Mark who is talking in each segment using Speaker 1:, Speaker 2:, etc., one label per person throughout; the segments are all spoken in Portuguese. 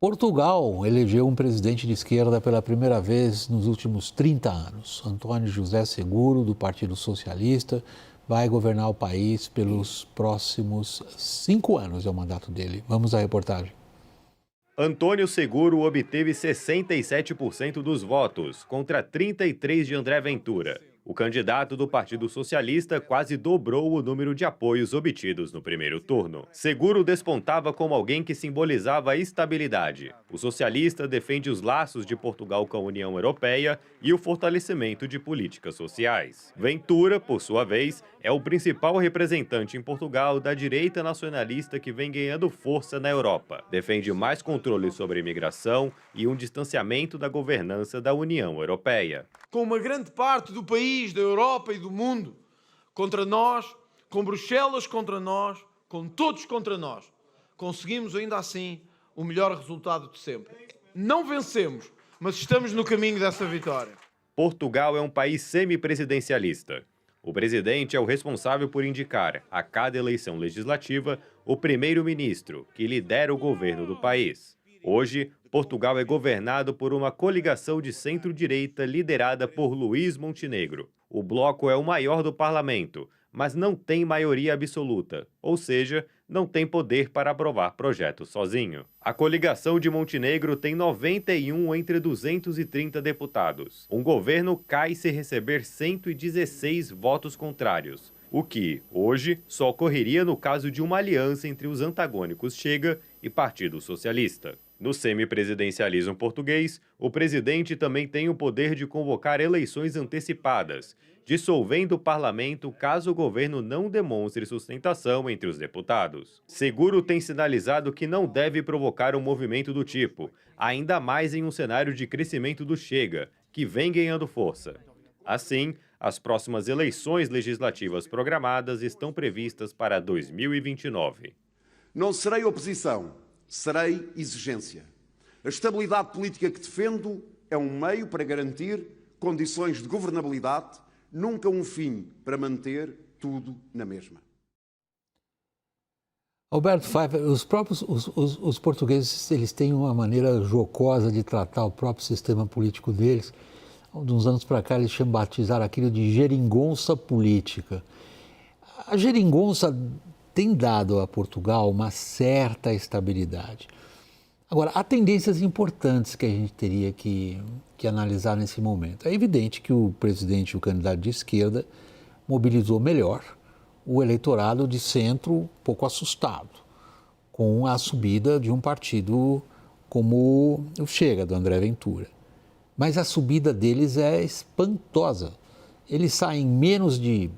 Speaker 1: Portugal elegeu um presidente de esquerda pela primeira vez nos últimos 30 anos. António José Seguro, do Partido Socialista, vai governar o país pelos próximos 5 anos, é o mandato dele. Vamos à reportagem.
Speaker 2: Antônio Seguro obteve 67% dos votos, contra 33% de André Ventura. O candidato do Partido Socialista quase dobrou o número de apoios obtidos no primeiro turno. Seguro despontava como alguém que simbolizava a estabilidade. O socialista defende os laços de Portugal com a União Europeia e o fortalecimento de políticas sociais. Ventura, por sua vez, é o principal representante em Portugal da direita nacionalista que vem ganhando força na Europa. Defende mais controle sobre a imigração e um distanciamento da governança da União Europeia.
Speaker 3: Com uma grande parte do país, da Europa e do mundo contra nós, com Bruxelas contra nós, com todos contra nós, conseguimos ainda assim o melhor resultado de sempre. Não vencemos, mas estamos no caminho dessa vitória.
Speaker 2: Portugal é um país semipresidencialista. O presidente é o responsável por indicar, a cada eleição legislativa, o primeiro-ministro, que lidera o governo do país. Hoje, Portugal é governado por uma coligação de centro-direita liderada por Luís Montenegro. O bloco é o maior do parlamento, mas não tem maioria absoluta, ou seja, não tem poder para aprovar projetos sozinho. A coligação de Montenegro tem 91 entre 230 deputados. Um governo cai se receber 116 votos contrários, o que, hoje, só ocorreria no caso de uma aliança entre os antagônicos Chega e Partido Socialista. No semipresidencialismo português, o presidente também tem o poder de convocar eleições antecipadas, dissolvendo o parlamento caso o governo não demonstre sustentação entre os deputados. Seguro tem sinalizado que não deve provocar um movimento do tipo, ainda mais em um cenário de crescimento do Chega, que vem ganhando força. Assim, as próximas eleições legislativas programadas estão previstas para 2029.
Speaker 4: Não serei oposição. Serei exigência. A estabilidade política que defendo é um meio para garantir condições de governabilidade, nunca um fim para manter tudo na mesma.
Speaker 1: Alberto Pfeiffer, os portugueses eles têm uma maneira jocosa de tratar o próprio sistema político deles. Há uns anos para cá eles batizaram aquilo de geringonça política. A geringonça tem dado a Portugal uma certa estabilidade. Agora, há tendências importantes que a gente teria que analisar nesse momento. É evidente que o presidente, o candidato de esquerda, mobilizou melhor o eleitorado de centro, pouco assustado, com a subida de um partido como o Chega, do André Ventura. Mas a subida deles é espantosa. Eles saem em menos de,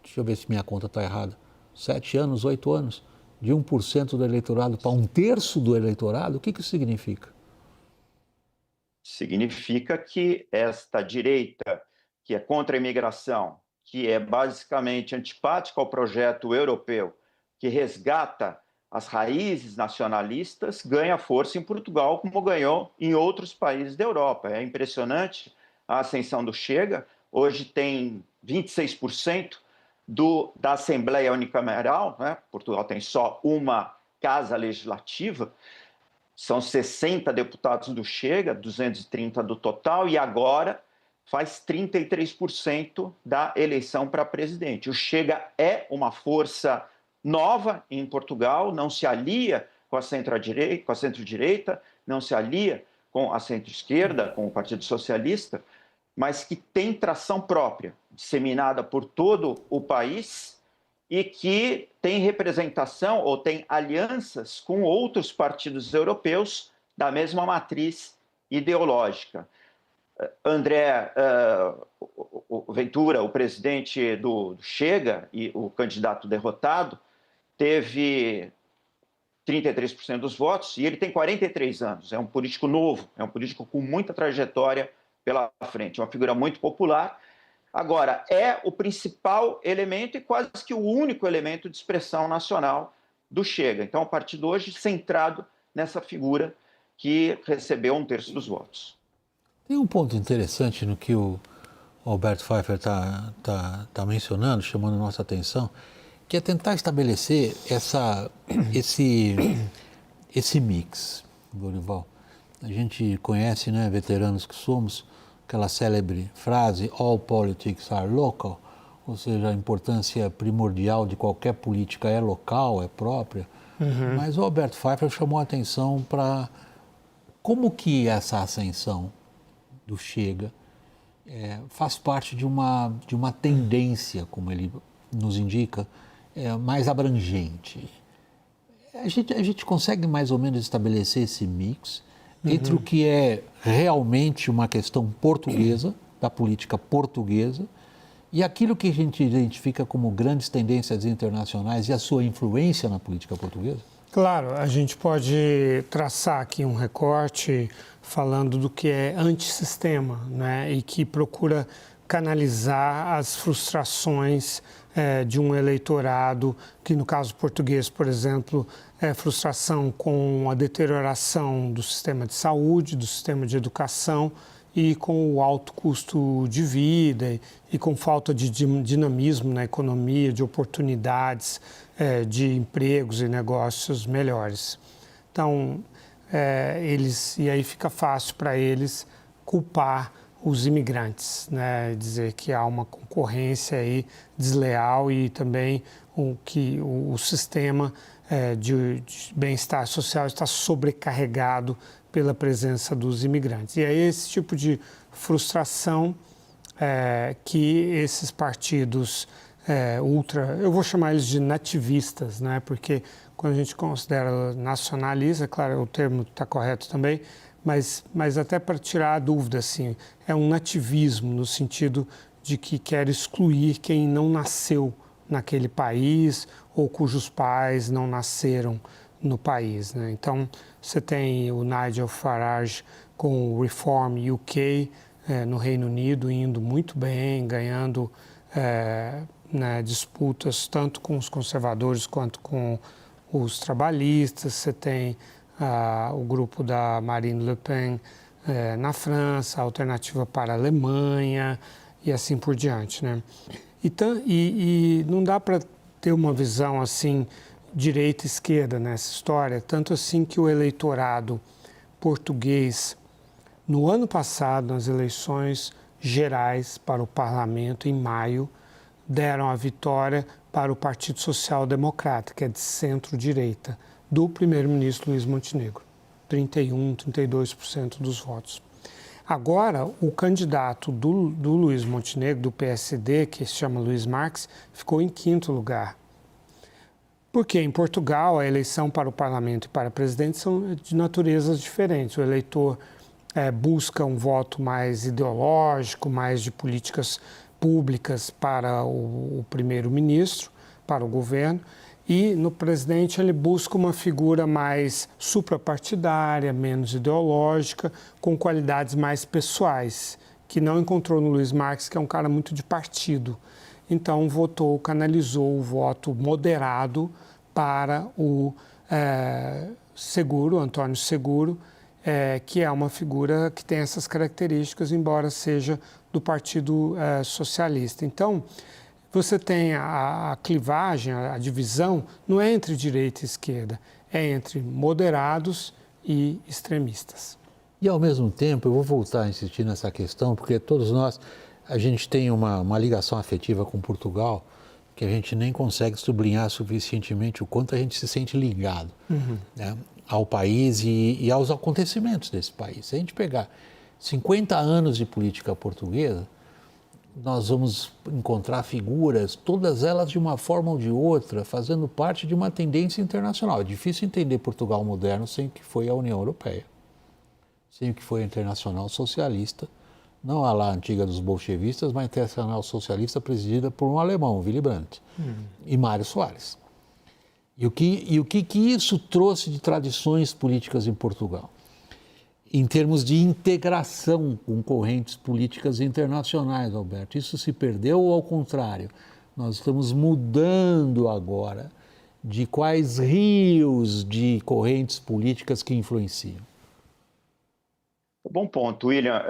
Speaker 1: deixa eu ver se minha conta está errada, 7 anos, 8 anos, de 1% do eleitorado para 1/3 do eleitorado. O que isso significa?
Speaker 5: Significa que esta direita, que é contra a imigração, que é basicamente antipática ao projeto europeu, que resgata as raízes nacionalistas, ganha força em Portugal, como ganhou em outros países da Europa. É impressionante a ascensão do Chega. Hoje tem 26% da Assembleia Unicameral, né? Portugal tem só uma casa legislativa, são 60 deputados do Chega, 230 do total, e agora faz 33% da eleição para presidente. O Chega é uma força nova em Portugal, não se alia com a centro-direita, não se alia com a centro-esquerda, com o Partido Socialista, mas que tem tração própria, disseminada por todo o país e que tem representação ou tem alianças com outros partidos europeus da mesma matriz ideológica. Ventura, o presidente do Chega e o candidato derrotado, teve 33% dos votos e ele tem 43 anos, é um político novo, é um político com muita trajetória pela frente, uma figura muito popular. Agora, é o principal elemento e quase que o único elemento de expressão nacional do Chega. Então, o partido hoje centrado nessa figura que recebeu 1/3 dos votos.
Speaker 1: Tem um ponto interessante no que o Alberto Pfeiffer tá mencionando, chamando a nossa atenção, que é tentar estabelecer esse mix Dorival. A gente conhece, né, veteranos que somos, aquela célebre frase "All politics are local", ou seja, a importância primordial de qualquer política é local, é própria. Mas o Alberto Pfeiffer chamou a atenção para como que essa ascensão do Chega faz parte de uma tendência, como ele nos indica, mais abrangente. A gente consegue mais ou menos estabelecer esse mix entre o que é realmente uma questão portuguesa, da política portuguesa, e aquilo que a gente identifica como grandes tendências internacionais e a sua influência na política portuguesa?
Speaker 6: Claro, a gente pode traçar aqui um recorte falando do que é antissistema, né, e que procura canalizar as frustrações de um eleitorado, que no caso português, por exemplo, é frustração com a deterioração do sistema de saúde, do sistema de educação e com o alto custo de vida e com falta de dinamismo na economia, de oportunidades de empregos e negócios melhores. Então, e aí fica fácil para eles culpar os imigrantes, né? Dizer que há uma concorrência aí desleal e também que o sistema de bem-estar social está sobrecarregado pela presença dos imigrantes. E é esse tipo de frustração que esses partidos eu vou chamar eles de nativistas, né? Porque quando a gente considera nacionalista, claro, o termo está correto também, mas até para tirar a dúvida, assim, é um nativismo no sentido de que quer excluir quem não nasceu naquele país ou cujos pais não nasceram no país, né? Então, você tem o Nigel Farage com o Reform UK no Reino Unido indo muito bem, ganhando disputas tanto com os conservadores quanto com os trabalhistas. Você tem o grupo da Marine Le Pen na França, a Alternativa para a Alemanha e assim por diante, né? E não dá para ter uma visão assim direita e esquerda nessa história, tanto assim que o eleitorado português no ano passado, nas eleições gerais para o parlamento em maio, deram a vitória para o Partido Social Democrata, que é de centro-direita, do primeiro-ministro Luís Montenegro, 32% dos votos. Agora, o candidato do Luís Montenegro, do PSD, que se chama Luís Marques, ficou em 5º lugar. Porque em Portugal, a eleição para o parlamento e para presidente são de naturezas diferentes. O eleitor busca um voto mais ideológico, mais de políticas públicas para o primeiro-ministro, para o governo, e no presidente ele busca uma figura mais suprapartidária, menos ideológica, com qualidades mais pessoais, que não encontrou no Luís Marques, que é um cara muito de partido. Então canalizou o voto moderado para o Seguro, António Seguro, que é uma figura que tem essas características, embora seja do Partido Socialista. Então, você tem a clivagem, a divisão, não é entre direita e esquerda, é entre moderados e extremistas.
Speaker 1: E, ao mesmo tempo, eu vou voltar a insistir nessa questão, porque todos nós, a gente tem uma ligação afetiva com Portugal, que a gente nem consegue sublinhar suficientemente o quanto a gente se sente ligado, né, ao país e aos acontecimentos desse país. Se a gente pegar 50 anos de política portuguesa, nós vamos encontrar figuras, todas elas de uma forma ou de outra, fazendo parte de uma tendência internacional. É difícil entender Portugal moderno sem o que foi a União Europeia, sem o que foi a Internacional Socialista, não a lá antiga dos bolchevistas, mas a Internacional Socialista presidida por um alemão, Willy Brandt, e Mário Soares. E o que isso trouxe de tradições políticas em Portugal? Em termos de integração com correntes políticas internacionais, Alberto. Isso se perdeu ou, ao contrário, nós estamos mudando agora de quais rios de correntes políticas que influenciam?
Speaker 5: Bom ponto, William.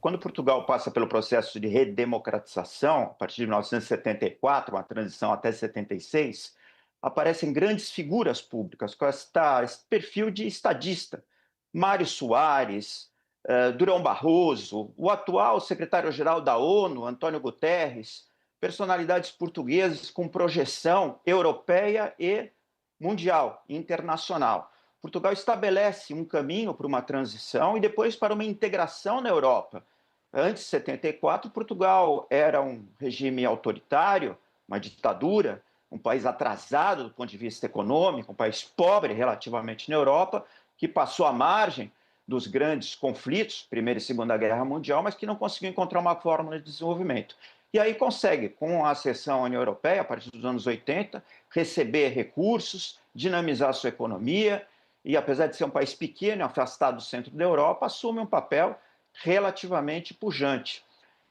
Speaker 5: Quando Portugal passa pelo processo de redemocratização, a partir de 1974, uma transição até 76, aparecem grandes figuras públicas com esse perfil de estadista, Mário Soares, Durão Barroso, o atual secretário-geral da ONU, Antônio Guterres, personalidades portuguesas com projeção europeia e mundial, internacional. Portugal estabelece um caminho para uma transição e depois para uma integração na Europa. Antes de 74, Portugal era um regime autoritário, uma ditadura, um país atrasado do ponto de vista econômico, um país pobre relativamente na Europa, que passou à margem dos grandes conflitos, Primeira e Segunda Guerra Mundial, mas que não conseguiu encontrar uma fórmula de desenvolvimento. E aí consegue, com a acessão à União Europeia, a partir dos anos 80, receber recursos, dinamizar a sua economia e, apesar de ser um país pequeno, afastado do centro da Europa, assume um papel relativamente pujante.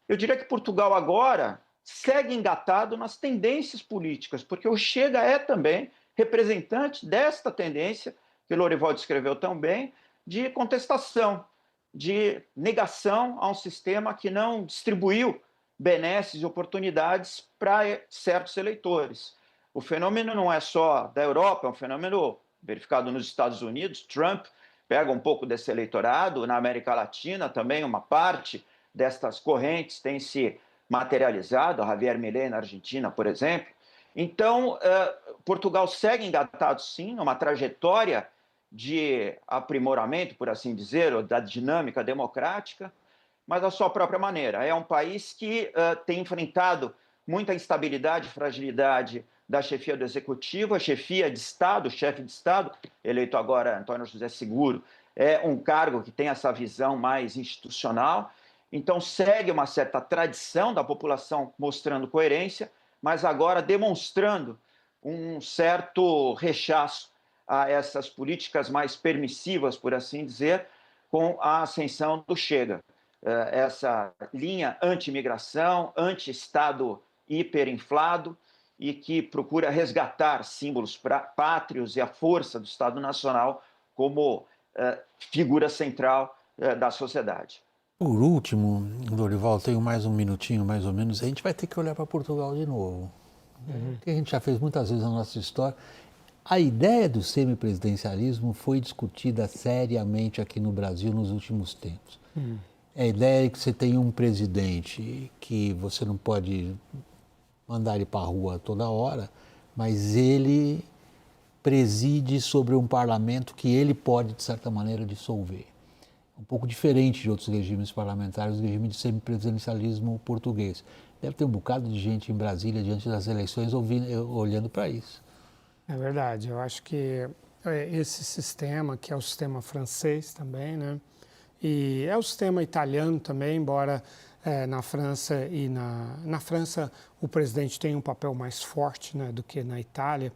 Speaker 5: Eu diria que Portugal agora segue engatado nas tendências políticas, porque o Chega é também representante desta tendência, que o Lorival descreveu tão bem, de contestação, de negação a um sistema que não distribuiu benesses e oportunidades para certos eleitores. O fenômeno não é só da Europa, é um fenômeno verificado nos Estados Unidos. Trump pega um pouco desse eleitorado, na América Latina também uma parte destas correntes tem se materializado, a Javier Milei na Argentina, por exemplo. Então, Portugal segue engatado, sim, numa trajetória de aprimoramento, por assim dizer, ou da dinâmica democrática, mas à sua própria maneira. É um país que tem enfrentado muita instabilidade e fragilidade da chefia do Executivo. A chefia de Estado, o chefe de Estado, eleito agora Antônio José Seguro, é um cargo que tem essa visão mais institucional. Então, segue uma certa tradição da população mostrando coerência, mas agora demonstrando um certo rechaço a essas políticas mais permissivas, por assim dizer, com a ascensão do Chega. Essa linha anti-imigração, anti-Estado hiperinflado e que procura resgatar símbolos pátrios e a força do Estado Nacional como figura central da sociedade.
Speaker 1: Por último, Lorival, tenho mais um minutinho, mais ou menos, a gente vai ter que olhar para Portugal de novo. Que a gente já fez muitas vezes na nossa história. A ideia do semipresidencialismo foi discutida seriamente aqui no Brasil nos últimos tempos. A ideia é que você tem um presidente que você não pode mandar ele para a rua toda hora, mas ele preside sobre um parlamento que ele pode, de certa maneira, dissolver. Um pouco diferente de outros regimes parlamentares, o regime de semipresidencialismo português. Deve ter um bocado de gente em Brasília, diante das eleições, olhando para isso.
Speaker 6: É verdade, eu acho que esse sistema, que é o sistema francês também, né? E é o sistema italiano também, embora na França na França o presidente tem um papel mais forte, né, do que na Itália.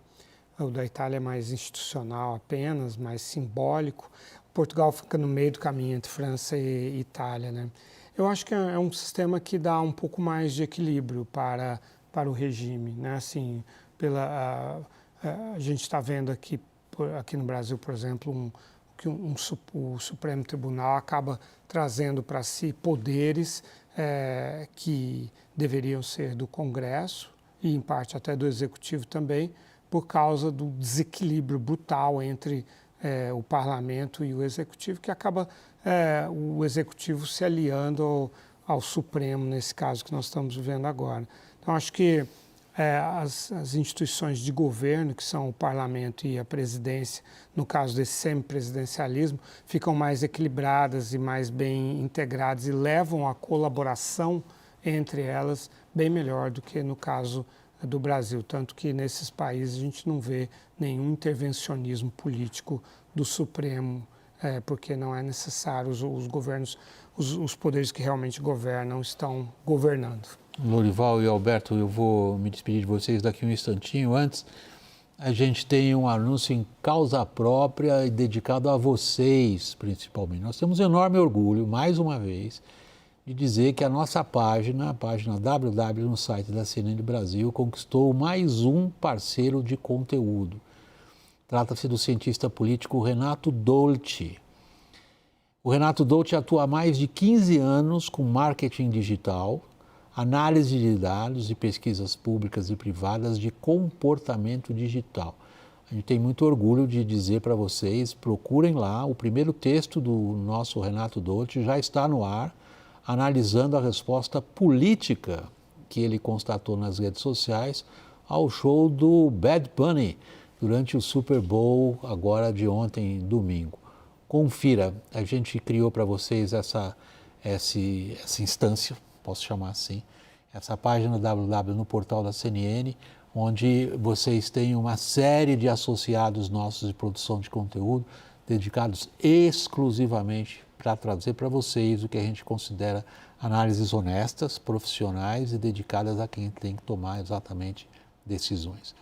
Speaker 6: O da Itália é mais institucional apenas, mais simbólico. Portugal fica no meio do caminho entre França e Itália, né? Eu acho que é um sistema que dá um pouco mais de equilíbrio para o regime, né? Assim, a gente está vendo aqui no Brasil, por exemplo, que o Supremo Tribunal acaba trazendo para si poderes que deveriam ser do Congresso e, em parte, até do Executivo também, por causa do desequilíbrio brutal entre o Parlamento e o Executivo, que acaba o Executivo se aliando ao Supremo, nesse caso que nós estamos vivendo agora. Então, acho que as instituições de governo, que são o Parlamento e a Presidência, no caso desse semipresidencialismo, ficam mais equilibradas e mais bem integradas e levam a colaboração entre elas bem melhor do que no caso do Brasil. Tanto que nesses países a gente não vê nenhum intervencionismo político do Supremo, porque não é necessário, os governos, os poderes que realmente governam estão governando.
Speaker 1: Lorival e Alberto, eu vou me despedir de vocês daqui um instantinho. Antes, a gente tem um anúncio em causa própria e dedicado a vocês, principalmente. Nós temos enorme orgulho, mais uma vez, de dizer que a nossa página, a página www no site da CNN Brasil, conquistou mais um parceiro de conteúdo. Trata-se do cientista político Renato Dolci. O Renato Dolci atua há mais de 15 anos com marketing digital, análise de dados e pesquisas públicas e privadas de comportamento digital. A gente tem muito orgulho de dizer para vocês, procurem lá, o primeiro texto do nosso Renato Dolci já está no ar, analisando a resposta política que ele constatou nas redes sociais ao show do Bad Bunny durante o Super Bowl agora de ontem, domingo. Confira, a gente criou para vocês essa instância, posso chamar assim, essa página www no portal da CNN, onde vocês têm uma série de associados nossos de produção de conteúdo dedicados exclusivamente para trazer para vocês o que a gente considera análises honestas, profissionais e dedicadas a quem tem que tomar exatamente decisões.